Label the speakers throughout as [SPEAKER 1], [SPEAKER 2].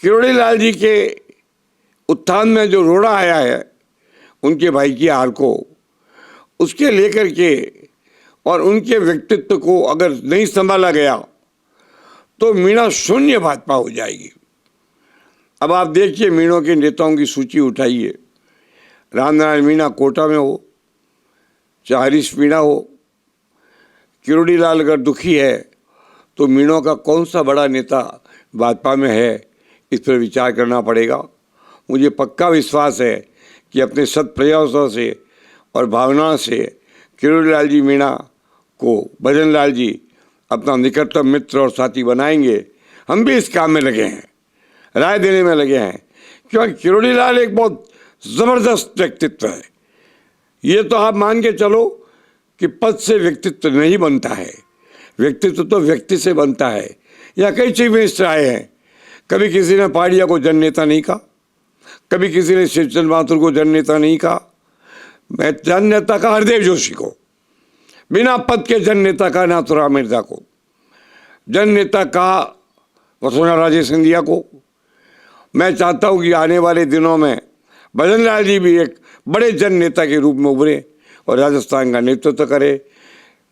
[SPEAKER 1] किरोड़ी लाल जी के उत्थान में जो रोड़ा आया है उनके भाई की हार को, उसके लेकर के और उनके व्यक्तित्व को अगर नहीं संभाला गया तो मीणा शून्य भाजपा हो जाएगी। अब आप देखिए, मीणों के नेताओं की सूची उठाइए, रामनारायण मीणा कोटा में हो, चाहे हरीश मीणा हो, किरोड़ी लाल अगर दुखी है तो मीणों का कौन सा बड़ा नेता भाजपा में है, इस पर विचार करना पड़ेगा। मुझे पक्का विश्वास है कि अपने सत प्रयासों से और भावनाओं से किरोड़ी लाल जी मीणा को भजन लाल जी अपना निकटतम मित्र और साथी बनाएंगे। हम भी इस काम में लगे हैं, राय देने में लगे हैं, क्योंकि किरोड़ी लाल एक बहुत ज़बरदस्त व्यक्तित्व है। ये तो आप मान के चलो कि पद से व्यक्तित्व नहीं बनता है, व्यक्तित्व तो व्यक्ति से बनता है। या कई चीफ मिनिस्टर आए हैं, कभी किसी ने पाड़िया को जन नेता नहीं कहा, कभी किसी ने शिवचंद्र माथुर को जन नेता नहीं कहा। मैं जन नेता का हरदेव जोशी को, बिना पद के जन नेता का नाथुराम मिर्जा को, जन नेता का वसुंधरा राजे सिंधिया को। मैं चाहता हूँ कि आने वाले दिनों में भजन लाल जी भी एक बड़े जन नेता के रूप में उभरे और राजस्थान का नेतृत्व करे।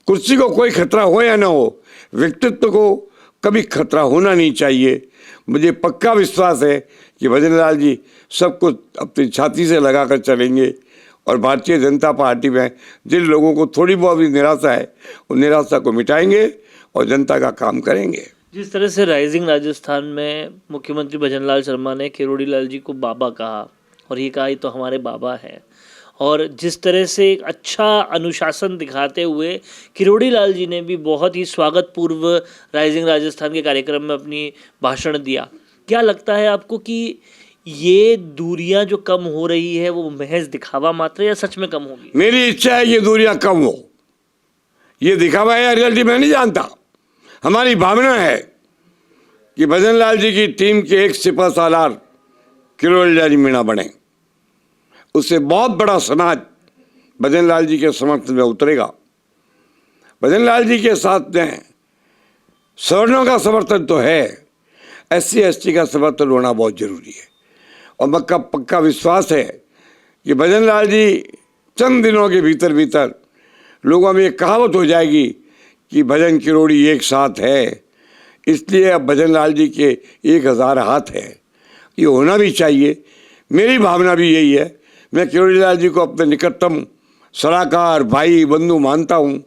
[SPEAKER 1] कुर्सी को कोई खतरा हो या ना हो, व्यक्तित्व को कभी खतरा होना नहीं चाहिए। मुझे पक्का विश्वास है कि भजन लाल जी सब कुछ अपनी छाती से लगाकर चलेंगे और भारतीय जनता पार्टी में जिन लोगों को थोड़ी बहुत भी निराशा है, उन निराशा को मिटाएंगे और जनता का काम करेंगे।
[SPEAKER 2] जिस तरह से राइजिंग राजस्थान में मुख्यमंत्री भजन लाल शर्मा ने किरोड़ी लाल जी को बाबा कहा और ये कहा ये तो हमारे बाबा हैं, और जिस तरह से एक अच्छा अनुशासन दिखाते हुए किरोड़ी लाल जी ने भी बहुत ही स्वागत पूर्व राइजिंग राजस्थान के कार्यक्रम में अपनी भाषण दिया, क्या लगता है आपको कि ये दूरियां जो कम हो रही है वो महज दिखावा मात्र या सच में कम होगी?
[SPEAKER 1] मेरी इच्छा है ये दूरियां कम हो। ये दिखावा है या रियलिटी मैं नहीं जानता। हमारी भावना है कि भजन लाल जी की टीम के एक सिपह सालार किरोड़ी लाल जी मीणा बने, उससे बहुत बड़ा समाज भजन लाल जी के समर्थन में उतरेगा। भजन लाल जी के साथ में सवर्णों का समर्थन तो है, SC ST का समर्थन होना बहुत जरूरी है। और मक्का पक्का विश्वास है कि भजन लाल जी चंद दिनों के भीतर भीतर लोगों में एक कहावत हो जाएगी कि भजन किरोड़ी एक साथ है, इसलिए अब भजन लाल जी के 1000 हाथ है। ये होना भी चाहिए। मेरी भावना भी यही है। मैं किरोड़ी लाल जी को अपने निकटतम सलाहकार, भाई, बंधु मानता हूँ।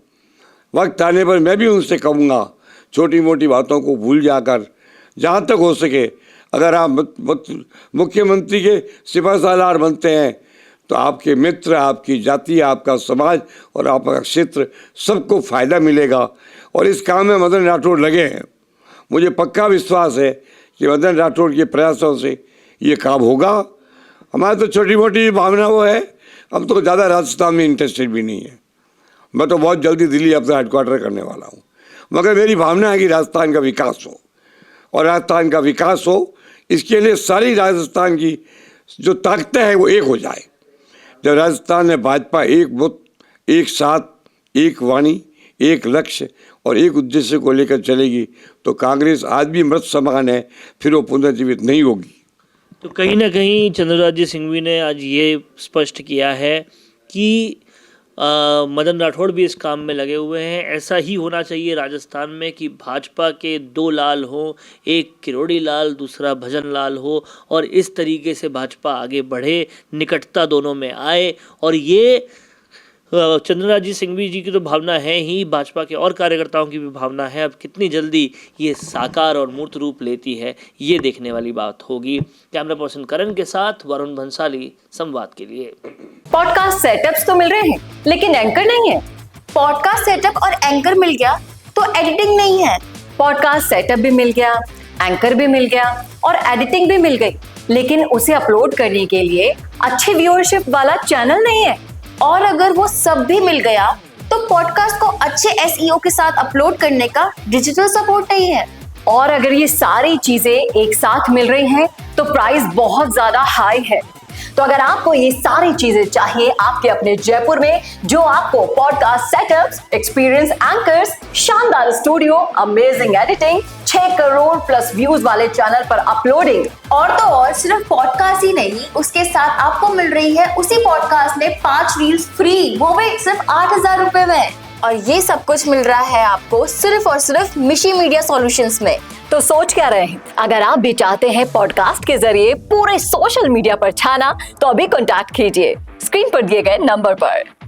[SPEAKER 1] वक्त आने पर मैं भी उनसे कहूँगा, छोटी मोटी बातों को भूल जाकर जहाँ तक हो सके अगर आप मुख्यमंत्री के सिपह सालार बनते हैं तो आपके मित्र, आपकी जाति, आपका समाज और आपका क्षेत्र सबको फ़ायदा मिलेगा। और इस काम में मदन राठौड़ लगे हैं। मुझे पक्का विश्वास है कि मदन राठौड़ के प्रयासों से ये काम होगा। हमारी तो छोटी मोटी भावना वो है, हम तो ज़्यादा राजस्थान में इंटरेस्टेड भी नहीं है। मैं तो बहुत जल्दी दिल्ली अपना हेडक्वार्टर करने वाला हूँ, मगर मेरी भावना है कि राजस्थान का विकास हो। और राजस्थान का विकास हो, इसके लिए सारी राजस्थान की जो ताकतें हैं वो एक हो जाए। जब राजस्थान में भाजपा एक बुत, एक साथ, एक वाणी, एक लक्ष्य और एक उद्देश्य को लेकर चलेगी तो कांग्रेस आज भी मृत समान है, फिर वो पुनर्जीवित नहीं होगी।
[SPEAKER 2] तो कहीं ना कहीं चंद्रराज सिंघवी ने आज ये स्पष्ट किया है कि मदन राठौड़ भी इस काम में लगे हुए हैं। ऐसा ही होना चाहिए राजस्थान में कि भाजपा के 2 लाल हों, एक किरोड़ी लाल, दूसरा भजन लाल हो, और इस तरीके से भाजपा आगे बढ़े, निकटता दोनों में आए। और ये चंद्रराज सिंघवी जी की तो भावना है ही, भाजपा के और कार्यकर्ताओं की भी भावना है। अब कितनी जल्दी ये साकार और मूर्त रूप लेती है, ये देखने वाली बात होगी। कैमरा पर्सन करण के साथ वरुण भंसाली, संवाद के लिए।
[SPEAKER 3] पॉडकास्ट सेटअप्स तो मिल रहे हैं, लेकिन एंकर नहीं है। पॉडकास्ट सेटअप और एंकर मिल गया तो एडिटिंग नहीं है। पॉडकास्ट सेटअप भी मिल गया, एंकर भी मिल गया और एडिटिंग भी मिल गई, लेकिन उसे अपलोड करने के लिए अच्छे व्यूअरशिप वाला चैनल नहीं है। और अगर वो सब भी मिल गया तो पॉडकास्ट को अच्छे SEO के साथ अपलोड करने का डिजिटल सपोर्ट नहीं है। और अगर ये सारी चीजें एक साथ मिल रही हैं तो प्राइस बहुत ज्यादा हाई है। तो अगर आपको ये सारी चीजें चाहिए आपके अपने जयपुर में, जो आपको पॉडकास्ट सेटअप्स, एक्सपीरियंस एंकर्स, शानदार studio, amazing editing, 6 crore plus views वाले चैनल पर अपलोडिंग,
[SPEAKER 4] और तो और सिर्फ पॉडकास्ट ही नहीं, उसके साथ आपको मिल रही है उसी पॉडकास्ट में 5 रील्स फ्री, वो भी सिर्फ 8,000 रुपए में। और ये सब कुछ मिल रहा है आपको सिर्फ और सिर्फ मिशी मीडिया सॉल्यूशंस में।
[SPEAKER 3] तो सोच क्या रहे हैं? अगर आप भी चाहते हैं पॉडकास्ट के जरिए पूरे सोशल मीडिया पर छाना, तो अभी कॉन्टैक्ट कीजिए स्क्रीन पर दिए गए नंबर पर।